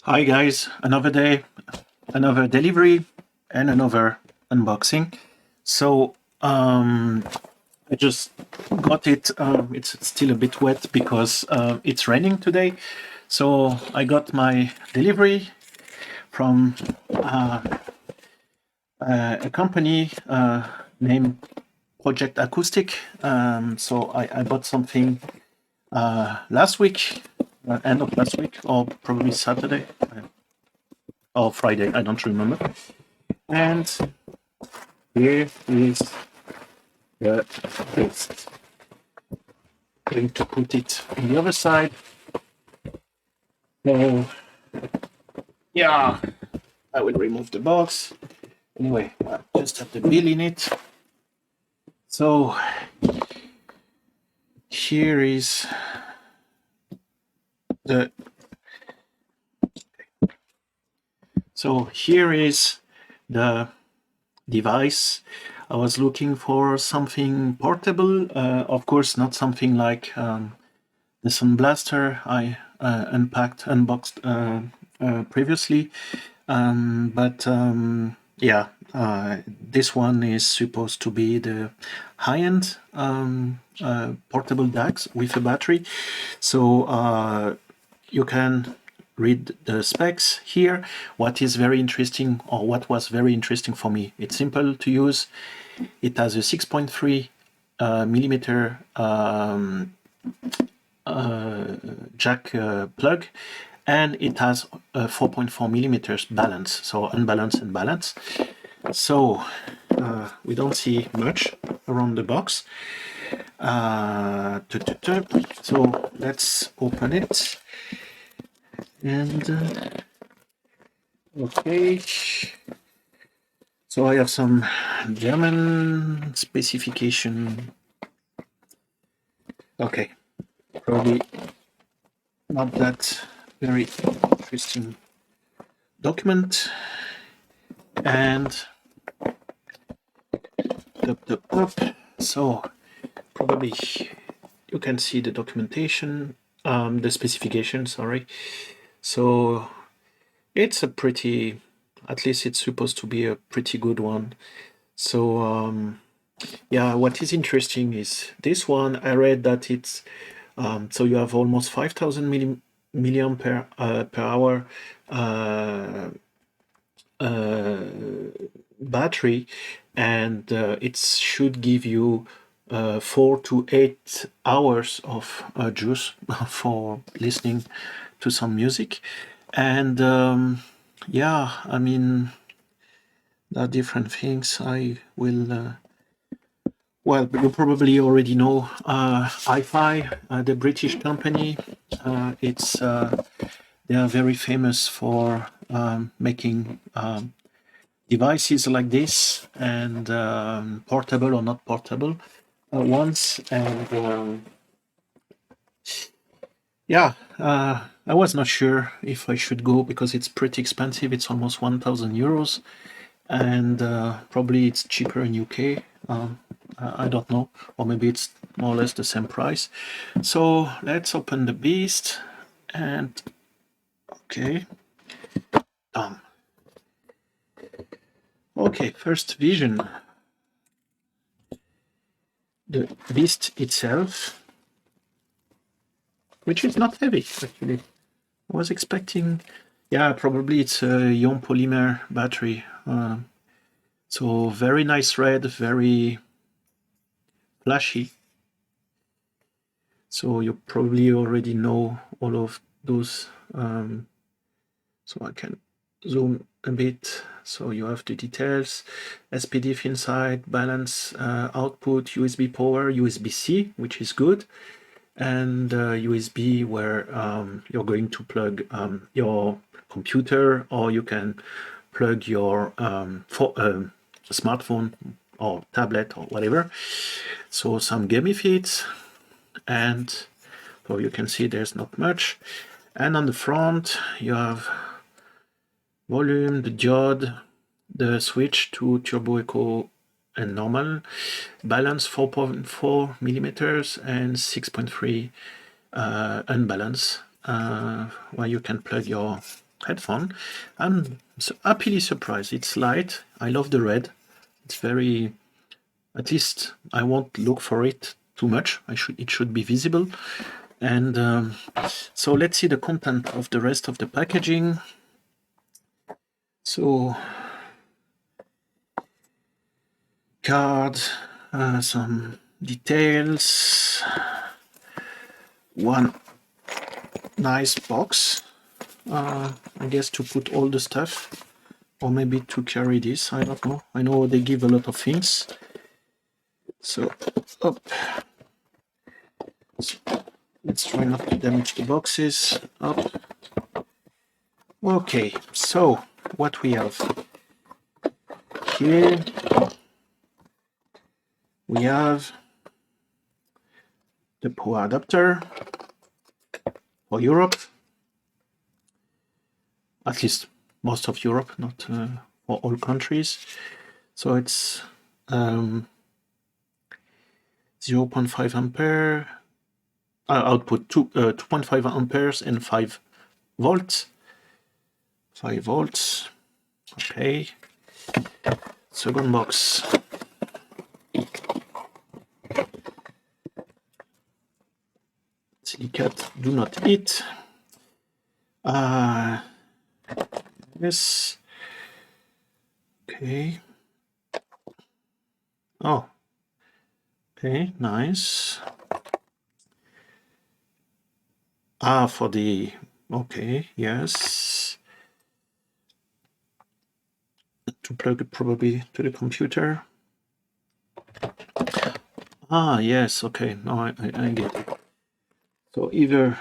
Hi guys, another day, another delivery, and another unboxing. So I just got it. It's still a bit wet because it's raining today. So I got my delivery from a company named Project Acoustic. So I bought something last week, end of last week, or probably Saturday or Friday. I don't remember. And here is the paste. Going to put it on the other side. So yeah, I will remove the box. Anyway, I just have the bill in it. So here is the device. I was looking for something portable, of course not something like the Sun Blaster I unboxed previously, but yeah, this one is supposed to be the high-end portable DAX with a battery, so you can read the specs here. What is very interesting, or what was very interesting for me, it's simple to use. It has a 6.3 millimeter jack plug, and it has 4.4 millimeters balance, so unbalanced and balance. So we don't see much around the box. So let's open it. And okay, so I have some German specification. Okay, probably not that very interesting document. And so probably you can see the documentation, the specification, sorry. So it's a pretty, at least it's supposed to be a pretty good one. So yeah, what is interesting is this one. I read that it's so you have almost 5,000 milliampere per hour battery, and it should give you 4 to 8 hours of juice for listening to some music. And yeah, I mean, there are different things. I will well, you probably already know Hi-Fi, the British company. They are very famous for making devices like this, and portable or not portable ones. And yeah, I was not sure if I should go because it's pretty expensive. It's almost 1,000 euros, and probably it's cheaper in UK. I don't know, or maybe it's more or less the same price. So let's open the beast, and okay, done. Okay, first vision. The beast itself, which is not heavy actually. I was expecting, yeah, probably it's a ion polymer battery. So very nice red, very flashy. So you probably already know all of those. So I can zoom a bit. So you have the details, SPDIF inside, balance, output, USB power, USB-C, which is good, and USB where you're going to plug your computer, or you can plug your smartphone or tablet or whatever. So some gammy feeds, and so you can see there's not much. And on the front you have volume, the diode, the switch to turbo echo and normal, balance 4.4 millimeters and 6.3 unbalance, where you can plug your headphone. I'm happily surprised. It's light. I love the red. It's very, at least I won't look for it too much. It should be visible. And so let's see the content of the rest of the packaging. So card, some details, one nice box, I guess to put all the stuff, or maybe to carry this, I don't know. I know they give a lot of things. So up. So, let's try not to damage the boxes. Up. Okay, so what we have here, we have the power adapter for Europe, at least most of Europe, not for all countries. So it's 0.5 ampere, output 2.5 amperes and 5 volts. 5 volts. Okay. Second box. Silicate, do not eat. Yes. Okay. Oh. Okay, nice. For the, okay, yes. To plug it probably to the computer. Yes, okay, now I get it. So either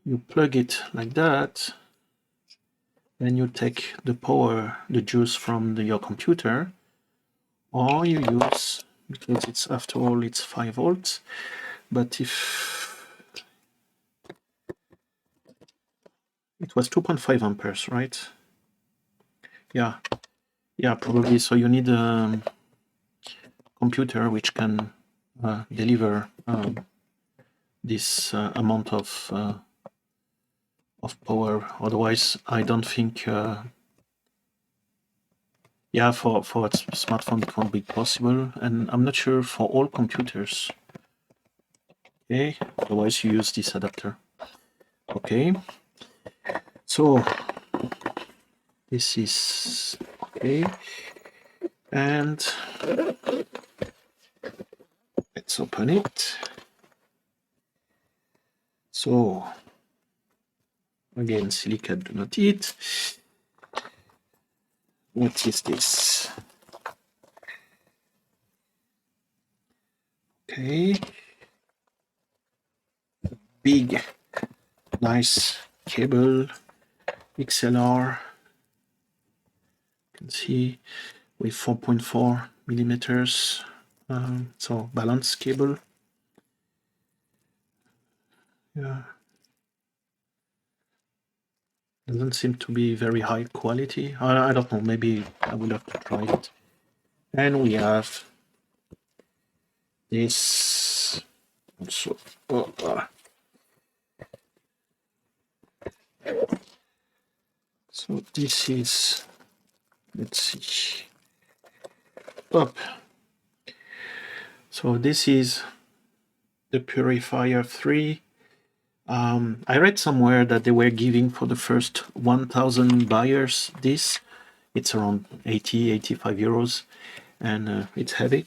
you plug it like that, then you take the power, the juice from your computer, or you use, because it's after all it's 5 volts, but if it was 2.5 amperes, right? Yeah, probably. So you need a computer which can deliver this amount of power. Otherwise, I don't think. For a smartphone it won't be possible, and I'm not sure for all computers. Okay, otherwise you use this adapter. Okay, so this is okay, and let's open it. So again, silicate, do not eat. What is this? Okay, big, nice cable, XLR. You can see with 4.4 millimeters. So balance cable. Yeah. Doesn't seem to be very high quality. I don't know, maybe I will have to try it. And we have this also. So this is, let's see, up. So this is the Purifier 3. I read somewhere that they were giving for the first 1,000 buyers this. It's around 85 euros, and it's heavy.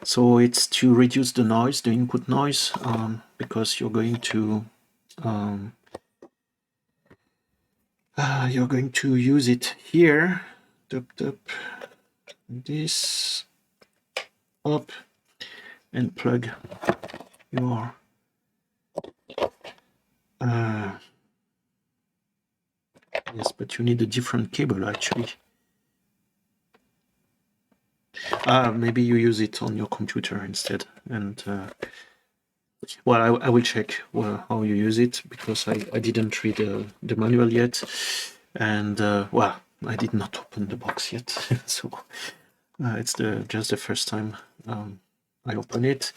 So it's to reduce the noise, the input noise, because you're going to use it here. This up and plug your yes, but you need a different cable actually. Maybe you use it on your computer instead, and well, I will check how you use it, because I didn't read the manual yet, and well, I did not open the box yet, so it's just the first time I open it.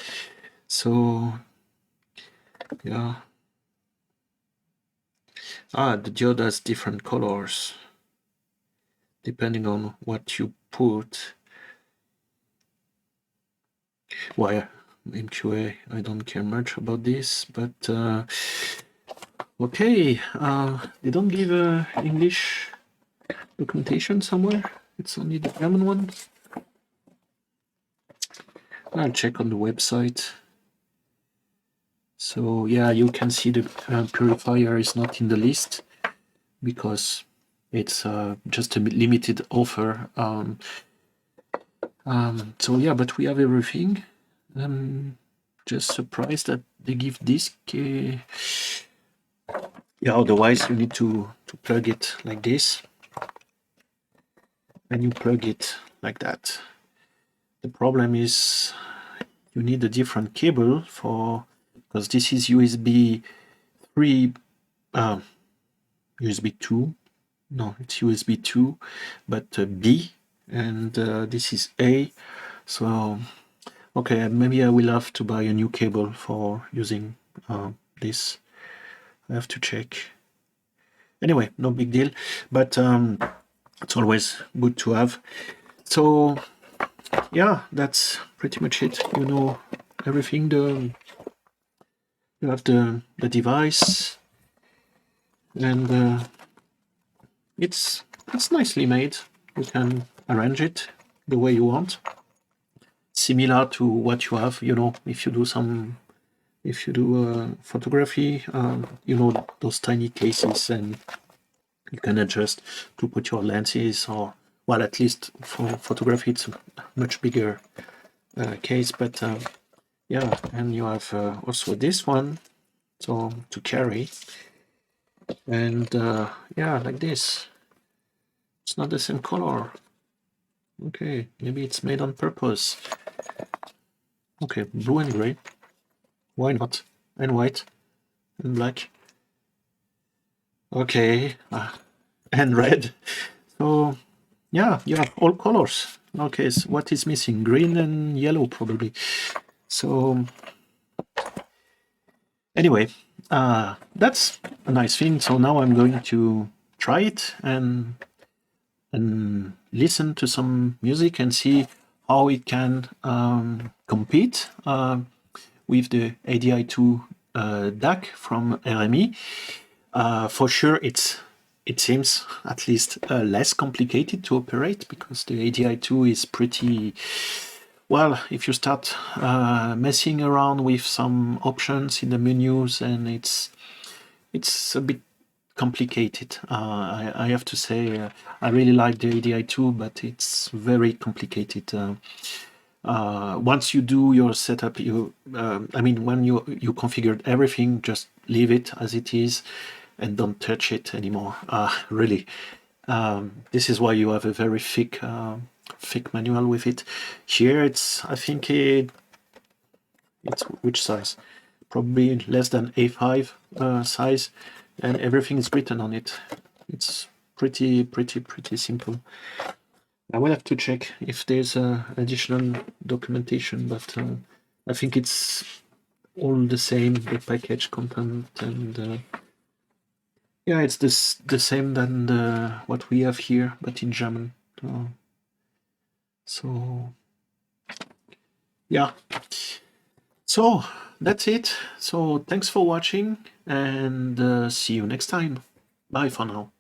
So yeah, The diode has different colors depending on what you put. Well, MQA, I don't care much about this, but okay, they don't give English documentation somewhere. It's only the German one. I'll check on the website. So yeah, you can see the Purifier is not in the list because it's just a limited offer. So yeah, but we have everything. Just surprised that they give disk. Yeah, otherwise you need to plug it like this, and you plug it like that. The problem is you need a different cable for, because this is USB 3, USB 2. No, it's USB 2, but B, and this is A. So, okay, maybe I will have to buy a new cable for using this. I have to check. Anyway, no big deal, but it's always good to have. So, yeah, that's pretty much it. You know everything. You have the device, and it's nicely made. You can arrange it the way you want, similar to what you have. You know, if you do photography, you know, those tiny cases, and you can adjust to put your lenses, or well, at least for photography, it's a much bigger case. But yeah, and you have also this one, so to carry, and yeah, like this. It's not the same color. Okay, maybe it's made on purpose. Okay, blue and gray. Why not? And white and black. Okay, and red. So yeah, you have all colors. Okay, so what is missing? Green and yellow probably. So anyway, that's a nice thing. So now I'm going to try it and listen to some music and see how it can compete with the ADI2 DAC from RME. For sure, it seems at least less complicated to operate, because the ADI2 is pretty, well, if you start messing around with some options in the menus, and it's a bit complicated. I have to say, I really like the ADI2, but it's very complicated. Once you do your setup, I mean, when you configured everything, just leave it as it is and don't touch it anymore. Really, this is why you have a very thick manual with it. Here, I think it's which size? Probably less than A5 size, and everything is written on it. It's pretty simple. I will have to check if there's additional documentation, but I think it's all the same, the package content, and yeah, it's the same than what we have here, but in German. So yeah, so that's it. So thanks for watching, and see you next time. Bye for now.